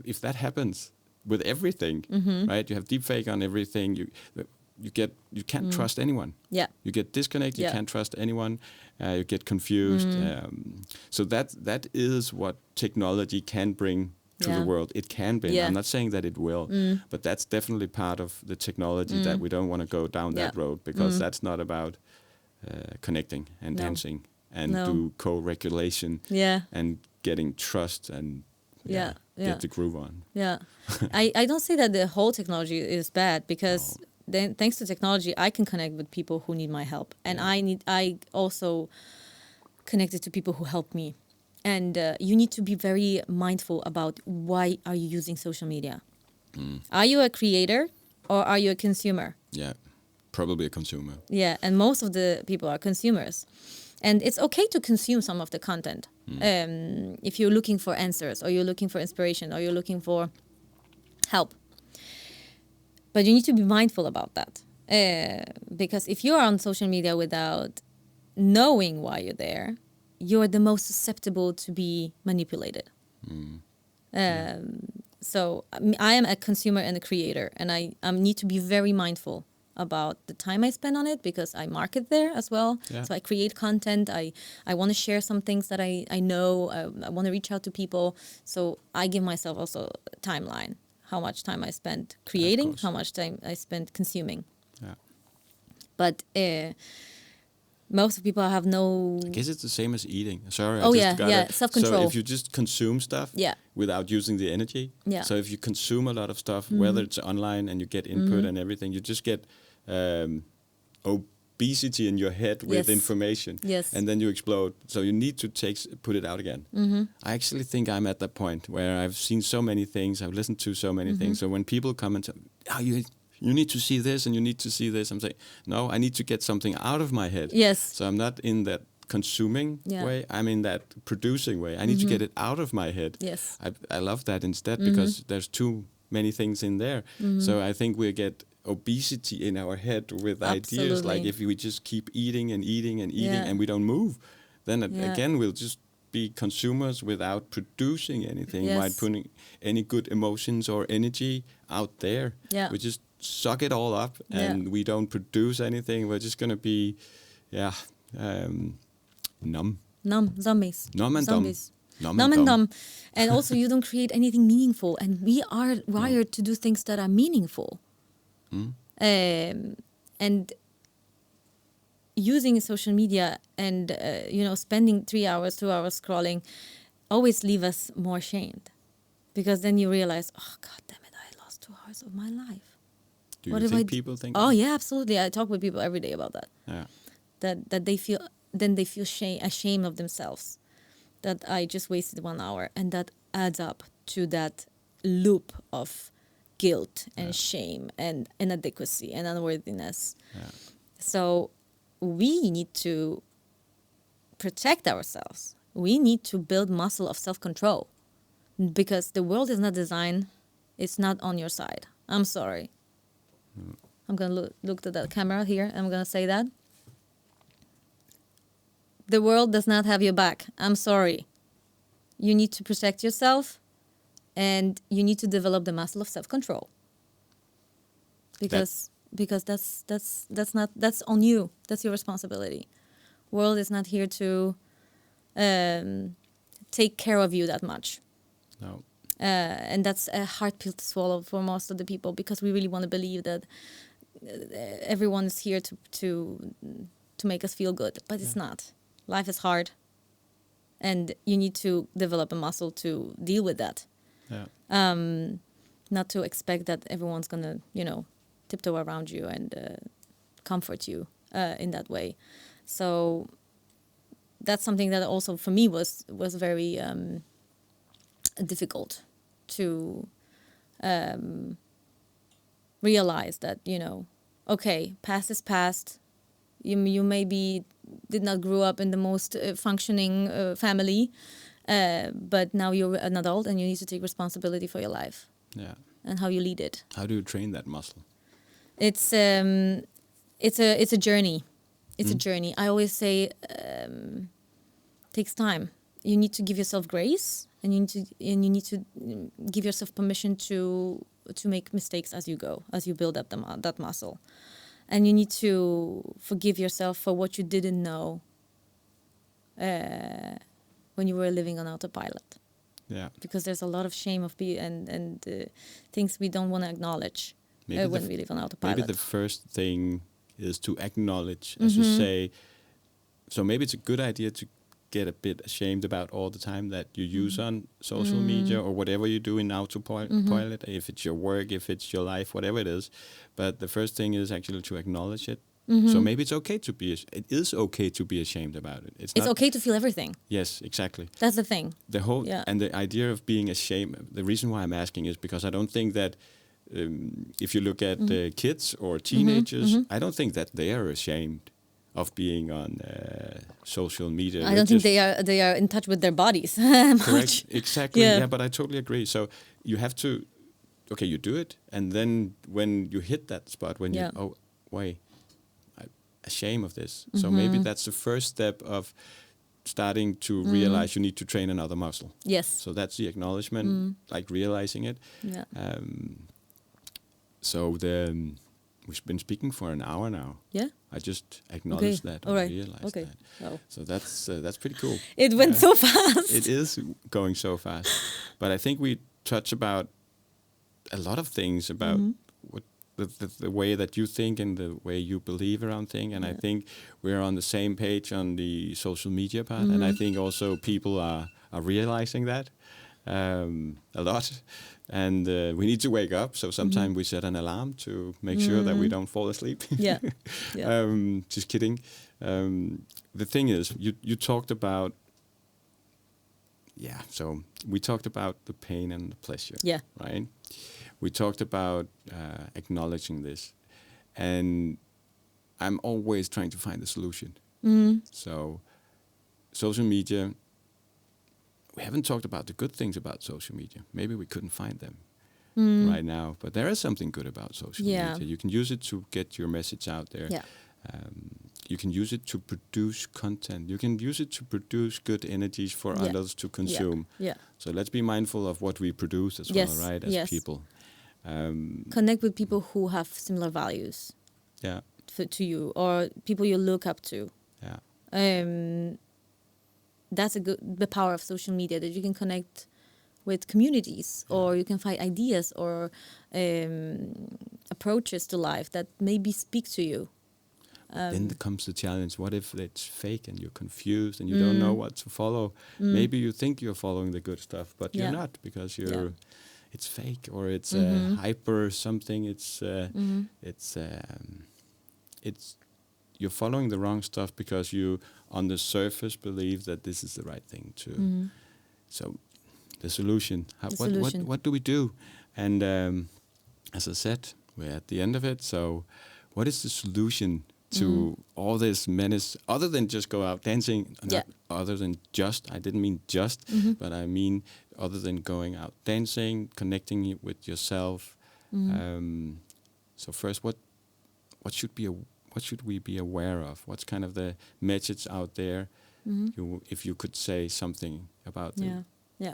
if that happens with everything, right? You have deep fake on everything. You can't trust anyone. Yeah. You get disconnected. You can't trust anyone. You get confused. So that is what technology can bring to the world. It can bring. Yeah. I'm not saying that it will, but that's definitely part of the technology that we don't want to go down that road, because that's not about connecting and dancing and do co-regulation and getting trust and get the groove on. Yeah. I don't say that the whole technology is bad, because then thanks to technology I can connect with people who need my help, and I also connected to people who help me. And you need to be very mindful about why are you using social media. Are you a creator or are you a consumer? Yeah, probably a consumer. Yeah, and most of the people are consumers. And it's okay to consume some of the content. If you're looking for answers, or you're looking for inspiration, or you're looking for help. But you need to be mindful about that. Because if you're on social media without knowing why you're there, you're the most susceptible to be manipulated. So I am a consumer and a creator, and I need to be very mindful about the time I spend on it, because I market there as well. Yeah. So I create content. I want to share some things that I know. I want to reach out to people. So I give myself also a timeline. How much time I spend creating, how much time I spend consuming. Yeah. But most people have no... I guess it's the same as eating. Sorry. Self-control. So if you just consume stuff without using the energy. Yeah. So if you consume a lot of stuff, whether it's online and you get input and everything, you just get obesity in your head with information. Yes. And then you explode. So you need to put it out again. I actually think I'm at that point where I've seen so many things. I've listened to so many things. So when people come and say, you need to see this and you need to see this, I'm saying, no, I need to get something out of my head. Yes. So I'm not in that consuming way. I'm in that producing way. I need to get it out of my head. Yes. I love that instead, because there's too many things in there. So I think we get obesity in our head with ideas. Like if we just keep eating and eating and eating and we don't move, then again we'll just be consumers without producing anything, without putting any good emotions or energy out there. Yeah. We just suck it all up and we don't produce anything. We're just gonna be numb. Zombies. Numb and zombies. dumb. Numb and dumb. And also you don't create anything meaningful, and we are wired to do things that are meaningful. And using social media and spending 3 hours, 2 hours scrolling always leave us more shamed, because then you realize, oh god damn it, I lost 2 hours of my life. Do you think people think Oh yeah, absolutely. I talk with people every day about that. Yeah. That they feel ashamed of themselves, that I just wasted 1 hour, and that adds up to that loop of guilt and shame and inadequacy and unworthiness. Yeah. So we need to protect ourselves. We need to build muscle of self-control, because the world is not designed, it's not on your side. I'm sorry. I'm going to look to that camera here. I'm going to say that. The world does not have your back. I'm sorry. You need to protect yourself, and you need to develop the muscle of self-control. because that's on you. That's your responsibility. World is not here to take care of you that much. No. And that's a hard pill to swallow for most of the people, because we really want to believe that everyone is here to make us feel good, but it's not. Life is hard, and you need to develop a muscle to deal with that. Yeah. Not to expect that everyone's gonna, tiptoe around you and comfort you in that way. So that's something that also for me was very difficult to realize that, okay, past is past. You maybe did not grow up in the most functioning family, but now you're an adult and you need to take responsibility for your life. Yeah. And how you lead it. How do you train that muscle? It's a journey. It's a journey. I always say takes time. You need to give yourself grace, and you need to give yourself permission to make mistakes as you go, as you build up that muscle. And you need to forgive yourself for what you didn't know when you were living on autopilot. Yeah. Because there's a lot of shame and things we don't want to acknowledge when we live on autopilot. Maybe the first thing is to acknowledge, as you say. So maybe it's a good idea to get a bit ashamed about all the time that you use on social media or whatever you do in autopilot, if it's your work, if it's your life, whatever it is. But the first thing is actually to acknowledge it. So maybe it is okay to be ashamed about it. It's okay to feel everything. Yes, exactly. That's the thing. And the idea of being ashamed, the reason why I'm asking is because I don't think that if you look at kids or teenagers, I don't think that they are ashamed of being on social media. I don't think they are in touch with their bodies. Correct, exactly. Yeah, but I totally agree. So you have to, you do it, and then when you hit that spot, when you wait, I'm ashamed of this. So maybe that's the first step of starting to realize you need to train another muscle. Yes. So that's the acknowledgement, like realizing it. Yeah. So we've been speaking for an hour now. Yeah. I just acknowledged that. All right. Realized that. Oh. So that's pretty cool. It went so fast. It is going so fast. But I think we touch about a lot of things about what the way that you think and the way you believe around things. And I think we're on the same page on the social media part. And I think also people are realizing that a lot. And we need to wake up. So sometimes we set an alarm to make sure that we don't fall asleep. Yeah. Just kidding. The thing is, you talked about, so we talked about the pain and the pleasure. Yeah. Right? We talked about acknowledging this. And I'm always trying to find a solution. So social media, we haven't talked about the good things about social media. Maybe we couldn't find them right now. But there is something good about social media. You can use it to get your message out there. Yeah. You can use it to produce content. You can use it to produce good energies for others to consume. Yeah. So let's be mindful of what we produce as well, right, as people. Connect with people who have similar values to you, or people you look up to. Yeah. That's the power of social media, that you can connect with communities, or you can find ideas or approaches to life that maybe speak to you. Then comes the challenge. What if it's fake and you're confused and you don't know what to follow? Maybe you think you're following the good stuff, but you're not, because it's fake, or it's hyper something. It's you're following the wrong stuff because you, on the surface, believe that this is the right thing to. So, the solution. What do we do? And as I said, we're at the end of it. So, what is the solution to all this menace, other than just go out dancing? Other than just, I didn't mean just, but I mean other than going out dancing, connecting with yourself. So first, what should we be aware of? What's kind of the message out there? If you could say something about the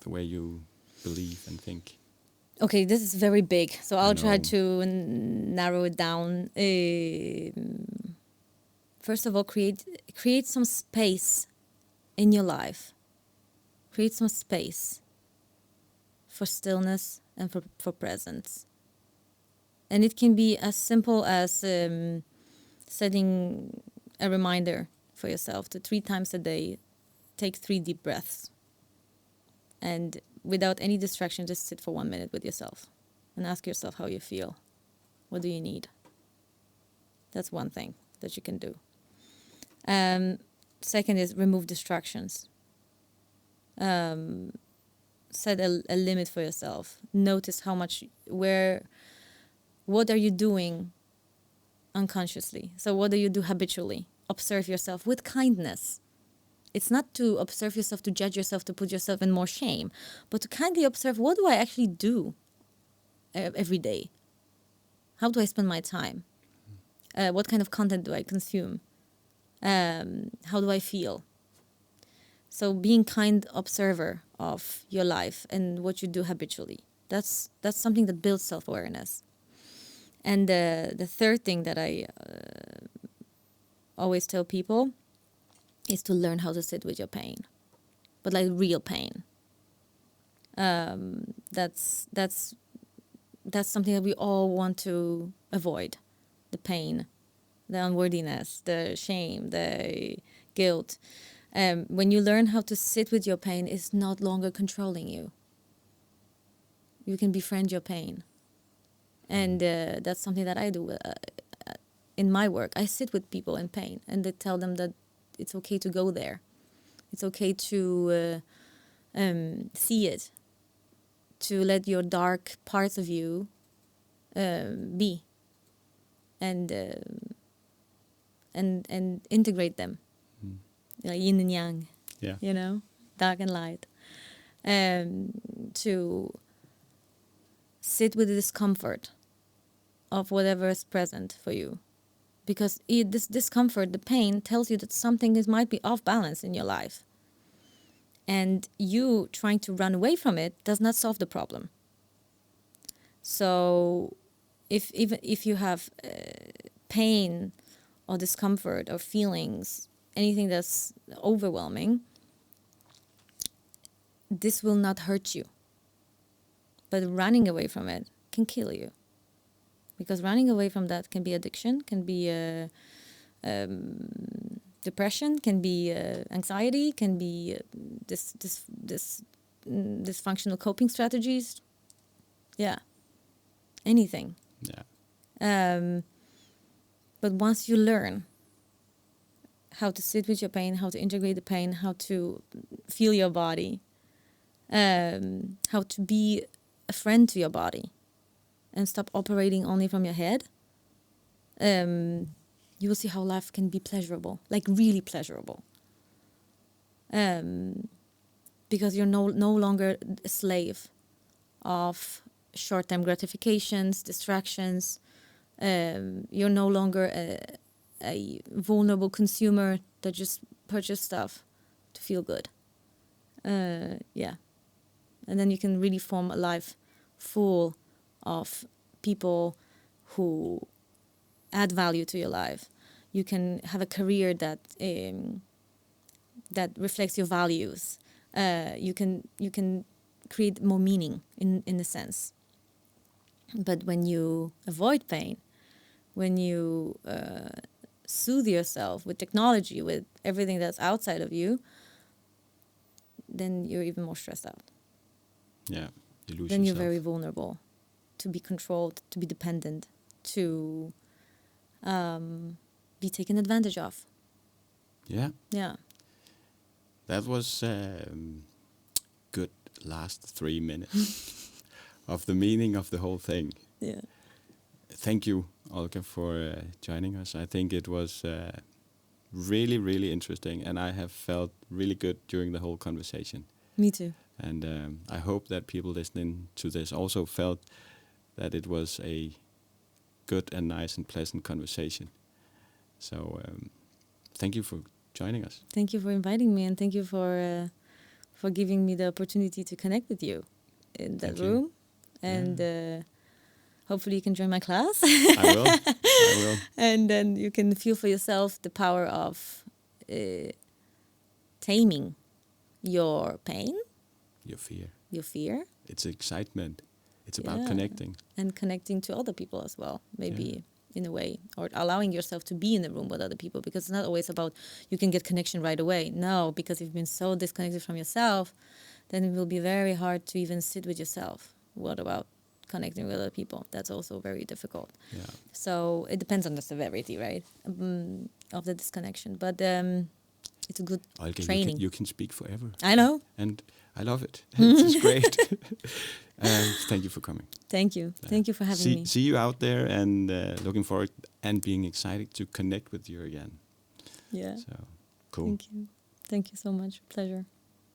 way you believe and think. Okay, this is very big, so I'll try to narrow it down. First of all, create some space in your life. Create some space for stillness and for presence. And it can be as simple as setting a reminder for yourself to 3 times a day take 3 deep breaths. And without any distraction, just sit for 1 minute with yourself and ask yourself how you feel. What do you need? That's one thing that you can do. Second is remove distractions. Set a limit for yourself. Notice how much, what are you doing unconsciously? So what do you do habitually? Observe yourself with kindness. It's not to observe yourself, to judge yourself, to put yourself in more shame, but to kindly observe, what do I actually do every day? How do I spend my time? What kind of content do I consume? How do I feel? So being kind observer of your life and what you do habitually. That's something that builds self-awareness. And the third thing that I always tell people is to learn how to sit with your pain, but like real pain. That's something that we all want to avoid: the pain, the unworthiness, the shame, the guilt. When you learn how to sit with your pain, it's not longer controlling you. You can befriend your pain, and that's something that I do in my work. I sit with people in pain, and I tell them that it's okay to go there. It's okay to see it, to let your dark parts of you be, and integrate them, like yin and yang. Yeah. You know, dark and light. To sit with the discomfort of whatever is present for you. Because this discomfort, the pain, tells you that something might be off balance in your life. And you trying to run away from it does not solve the problem. So if you have pain or discomfort or feelings, anything that's overwhelming, this will not hurt you. But running away from it can kill you. Because running away from that can be addiction, can be depression, can be anxiety, can be dysfunctional coping strategies. Yeah, anything. Yeah. But once you learn how to sit with your pain, how to integrate the pain, how to feel your body, how to be a friend to your body, and stop operating only from your head, you will see how life can be pleasurable, like really pleasurable. Because you're no longer a slave of short-term gratifications, distractions. You're no longer a vulnerable consumer that just purchase stuff to feel good. Yeah. And then you can really form a life full of people who add value to your life. You can have a career that reflects your values. You can create more meaning in a sense. But when you avoid pain, when you soothe yourself with technology, with everything that's outside of you, then you're even more stressed out. Yeah, you lose then yourself. You're very vulnerable to be controlled, to be dependent, to be taken advantage of. Yeah. Yeah. That was good last 3 minutes of the meaning of the whole thing. Yeah. Thank you, Olga, for joining us. I think it was really, really interesting, and I have felt really good during the whole conversation. Me too. And I hope that people listening to this also felt that it was a good and nice and pleasant conversation. So thank you for joining us. Thank you for inviting me, and thank you for giving me the opportunity to connect with you in that room. and hopefully you can join my class. I will. I will. And then you can feel for yourself the power of taming your pain, Your fear. It's excitement. It's about connecting. And connecting to other people as well, maybe in a way, or allowing yourself to be in the room with other people, because it's not always about you can get connection right away. No, because you've been so disconnected from yourself, then it will be very hard to even sit with yourself. What about connecting with other people? That's also very difficult. Yeah. So it depends on the severity, right, of the disconnection. But it's a good Olga, training. You can speak forever. I know. And I love it. It's great. Thank you for coming. Thank you. Thank you for having me. See you out there, and looking forward and being excited to connect with you again. Yeah. So, cool. Thank you. Thank you so much. Pleasure.